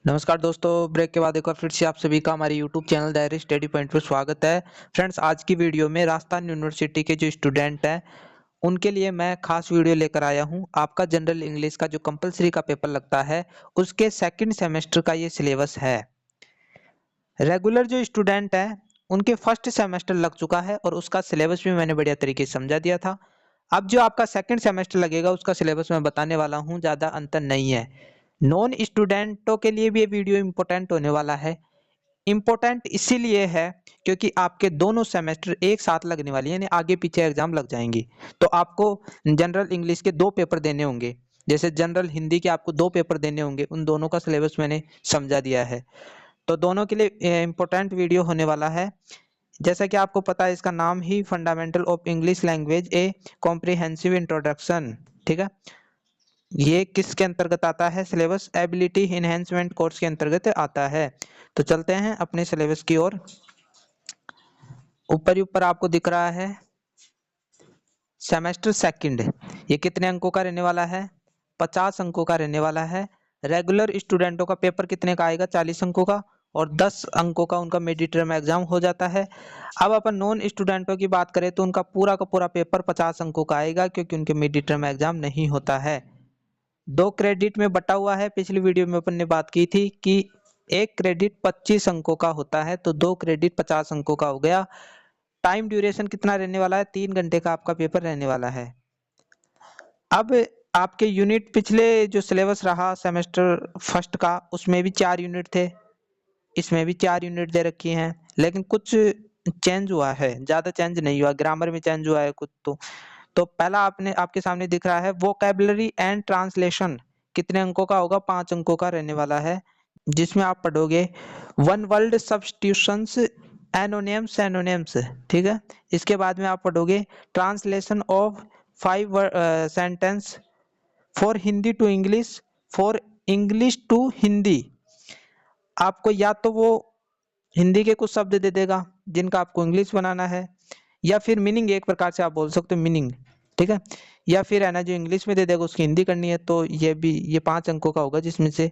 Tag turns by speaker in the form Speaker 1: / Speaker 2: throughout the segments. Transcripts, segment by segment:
Speaker 1: नमस्कार दोस्तों, ब्रेक के बाद एक बार फिर से आप सभी का हमारे YouTube channel diary study point पर स्वागत है। फ्रेंड्स, आज की वीडियो में राजस्थान यूनिवर्सिटी के जो स्टूडेंट हैं उनके लिए मैं खास वीडियो लेकर आया हूं। आपका जनरल इंग्लिश का जो कंपलसरी का पेपर लगता है उसके सेकंड सेमेस्टर का ये सिलेबस है। रेगुलर जो स्टूडेंट हैं उनके फर्स्ट सेमेस्टर लग चुका है और उसका सिलेबस भी मैंने बढ़िया तरीके से समझा दिया था। अब जो आपका सेकंड सेमेस्टर लगेगा उसका सिलेबस मैं बताने वाला हूं, ज़्यादा अंतर नहीं है। नॉन स्टूडेंटों के लिए भी ये वीडियो इम्पोर्टेंट होने वाला है। इम्पोर्टेंट इसीलिए है क्योंकि आपके दोनों सेमेस्टर एक साथ लगने वाली है, यानी आगे पीछे एग्जाम लग जाएंगी। तो आपको जनरल इंग्लिश के दो पेपर देने होंगे, जैसे जनरल हिंदी के आपको दो पेपर देने होंगे, उन दोनों का सिलेबस मैंने समझा दिया है। तो दोनों के लिए इम्पोर्टेंट वीडियो होने वाला है। जैसा कि आपको पता है, इसका नाम ही fundamental of English language a comprehensive introduction, ठीक है। ये किसके अंतर्गत आता है? सिलेबस एबिलिटी इनहेंसमेंट कोर्स के अंतर्गत आता है। तो चलते हैं अपने सिलेबस की ओर। ऊपर ही ऊपर आपको दिख रहा है सेमेस्टर सेकंड। ये कितने अंकों का रहने वाला है? 50 अंकों का रहने वाला है। रेगुलर स्टूडेंटों का पेपर कितने का आएगा? 40 अंकों का, और 10 अंकों का उनका मिड टर्म एग्जाम हो जाता है। अब अपन नॉन स्टूडेंटों की बात करें तो उनका पूरा का पूरा पेपर 50 अंकों का आएगा, क्योंकि उनके मिड टर्म एग्जाम नहीं होता है। 2 क्रेडिट में बटा हुआ है। पिछली वीडियो में अपन ने बात की थी कि एक क्रेडिट 25 अंकों का होता है, तो 2 क्रेडिट 50 अंकों का हो गया। टाइम ड्यूरेशन कितना रहने वाला है? 3 घंटे का आपका पेपर रहने वाला है। अब आपके यूनिट, पिछले जो सिलेबस रहा सेमेस्टर फर्स्ट का, उसमें भी 4 यूनिट थे, इसमें भी 4 यूनिट दे रखी हैं, लेकिन कुछ चेंज हुआ है, ज्यादा चेंज नहीं हुआ। ग्रामर में चेंज हुआ है कुछ। तो पहला आपके सामने दिख रहा है वोकैबुलरी एंड ट्रांसलेशन। कितने अंकों का होगा? 5 अंकों का रहने वाला है, जिसमें आप पढ़ोगे one word substitutions, antonyms antonyms, ठीक है। इसके बाद में आप पढ़ोगे translation of 5 sentence for Hindi to English, for English to Hindi. आपको या तो वो हिंदी के कुछ शब्द दे देगा जिनका आपको इंग्लिश बनाना है, या फिर मीनिंग, एक प्रकार से आप बोल सकते हो मीनिंग, ठीक है। या फिर है ना, जो इंग्लिश में दे देगा उसकी हिंदी करनी है। तो ये 5 अंकों का होगा, जिसमें से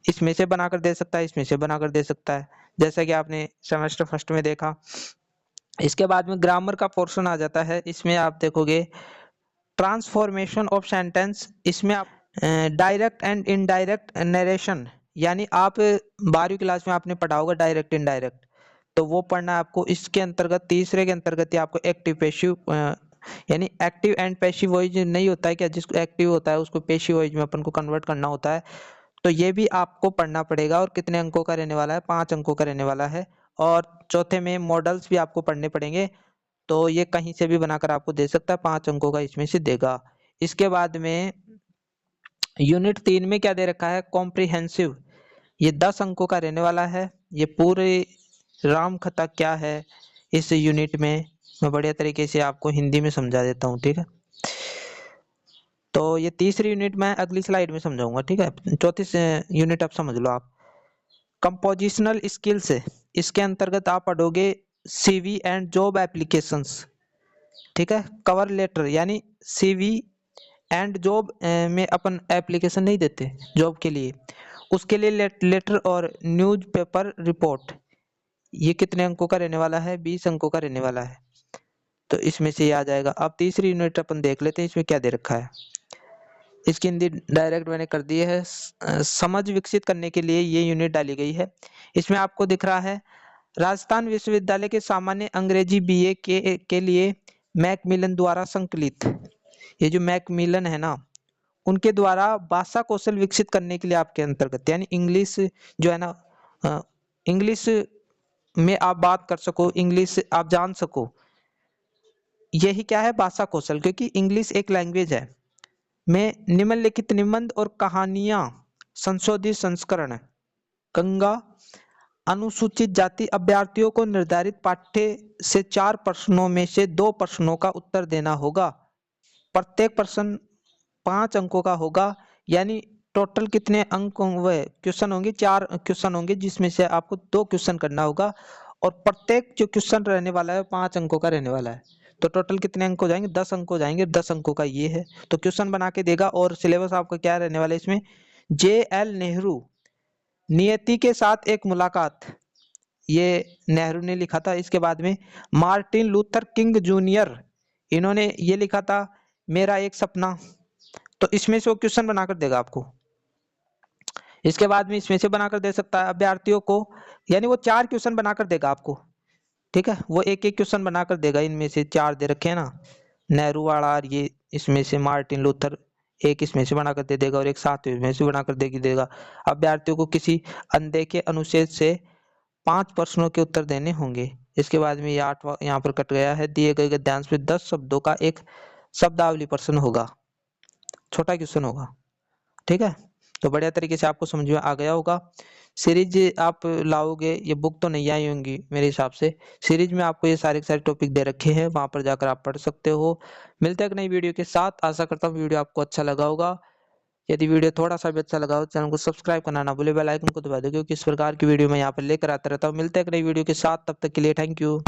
Speaker 1: इसमें से बनाकर दे सकता है, इसमें से बनाकर दे सकता है, जैसा कि आपने सेमेस्टर फर्स्ट में देखा। इसके बाद में ग्रामर का पोर्शन आ जाता है। इसमें आप देखोगे ट्रांसफॉर्मेशन ऑफ सेंटेंस। इसमें आप डायरेक्ट एंड इनडायरेक्ट नरेशन, यानी आप 12वीं क्लास में आपने पढ़ा होगा डायरेक्ट इनडायरेक्ट, तो वो पढ़ना है आपको। इसके अंतर्गत तीसरे के अंतर्गत ही आपको एक्टिव पैसिव, यानी एक्टिव एंड पैसिव वॉइस नहीं होता है क्या, जिसको एक्टिव होता है उसको पैसिव वॉइस में अपन को कन्वर्ट करना होता है। तो ये भी आपको पढ़ना पड़ेगा। और कितने अंकों का रहने वाला है? 5 अंकों का रहने वाला है। और चौथे में मॉडल्स भी आपको पढ़ने पड़ेंगे, तो ये कहीं से भी बनाकर आपको दे सकता है, 5 अंकों का इसमें से देगा। इसके बाद में यूनिट 3 में क्या दे रखा है? कॉम्प्रिहेंसिव। ये 10 अंकों का रहने वाला है। ये पूरे राम कथा क्या है इस यूनिट में मैं बढ़िया तरीके से आपको हिंदी में समझा देता हूँ, ठीक है। तो ये तीसरी यूनिट मैं अगली स्लाइड में समझाऊंगा, ठीक है। चौथी यूनिट अब समझ लो आप। कंपोजिशनल स्किल्स, इसके अंतर्गत आप पढ़ोगे सीवी एंड जॉब एप्लीकेशंस, ठीक है। कवर लेटर, यानी सीवी एंड जॉब में अपन एप्लीकेशन नहीं देते जॉब के लिए, उसके लिए लेटर और न्यूज़पेपर रिपोर्ट। ये कितने अंकों का रहने वाला है? 20 अंकों का रहने वाला है। तो इसमें से ये आ जाएगा। अब तीसरी यूनिट अपन देख लेते हैं, इसमें क्या दे रखा है। इसकी हिंदी डायरेक्ट मैंने कर दी है। समझ विकसित करने के लिए ये यूनिट डाली गई है। इसमें आपको दिख रहा है राजस्थान विश्वविद्यालय के सामान्य अंग्रेजी बीए के लिए मैकमिलन द्वारा संकलित। ये जो मैकमिलन है ना, उनके द्वारा भाषा कौशल विकसित करने के लिए आपके अंतर्गत, यानी इंग्लिश जो है ना, इंग्लिश में आप बात कर सको, इंग्लिश आप जान सको, यही क्या है? भाषा कौशल। क्योंकि इंग्लिश एक लैंग्वेज है। में निम्नलिखित निबंध और कहानियां संशोधित संस्करण गंगा अनुसूचित जाति अभ्यर्थियों को निर्धारित पाठ्य से 4 प्रश्नों में से 2 प्रश्नों का उत्तर देना होगा। प्रत्येक प्रश्न 5 अंकों का होगा, यानी टोटल कितने अंक वे क्वेश्चन होंगे? 4 क्वेश्चन होंगे, जिसमें से आपको 2 क्वेश्चन करना होगा। और प्रत्येक जो क्वेश्चन रहने वाला है 5 अंकों का रहने वाला है। तो टोटल कितने अंक हो जाएंगे? 10 अंक हो जाएंगे। 10 अंकों का ये है। तो क्वेश्चन बना के देगा। और सिलेबस आपका क्या रहने वाला है इसमें? JL नेहरू नियति के साथ एक मुलाकात, ये नेहरू ने लिखा था। इसके बाद में मार्टिन लूथर किंग जूनियर, इन्होंने ये लिखा था मेरा एक सपना। तो इसमें से वो क्वेश्चन बनाकर देगा आपको। इसके बाद में इसमें से बनाकर दे सकता है अभ्यर्थियों को, यानी वो 4 क्वेश्चन बनाकर देगा आपको, ठीक है। वो एक एक क्वेश्चन बनाकर देगा, इनमें से 4 दे रखे हैं ना, नेहरू वाला, और ये इसमें से मार्टिन लूथर, एक इसमें से बनाकर दे देगा और एक 7वें में से बनाकर देगा। अभ्यर्थियों को किसी अनदेखे अनुच्छेद से 5 प्रश्नों के उत्तर देने होंगे। इसके बाद में ये 8वां यहाँ पर कट गया है, दिए गए गद्यांश में 10 शब्दों का एक शब्दावली प्रश्न होगा, छोटा क्वेश्चन होगा, ठीक है। तो बढ़िया तरीके से आपको समझ में आ गया होगा। सीरीज आप लाओगे, ये बुक तो नहीं आई होंगी मेरे हिसाब से, सीरीज में आपको ये सारे के सारे टॉपिक दे रखे हैं, वहां पर जाकर आप पढ़ सकते हो। मिलते हैं एक नई वीडियो के साथ, आशा करता हूँ वीडियो आपको अच्छा लगा होगा। यदि वीडियो थोड़ा सा भी अच्छा लगा हो, चैनल को सब्सक्राइब करना ना भूले, बेल आइकन को दबा दो, क्योंकि इस प्रकार की वीडियो मैं यहाँ पर लेकर आता रहता हूँ। मिलते हैं एक नई वीडियो के साथ, तब तक के लिए थैंक यू।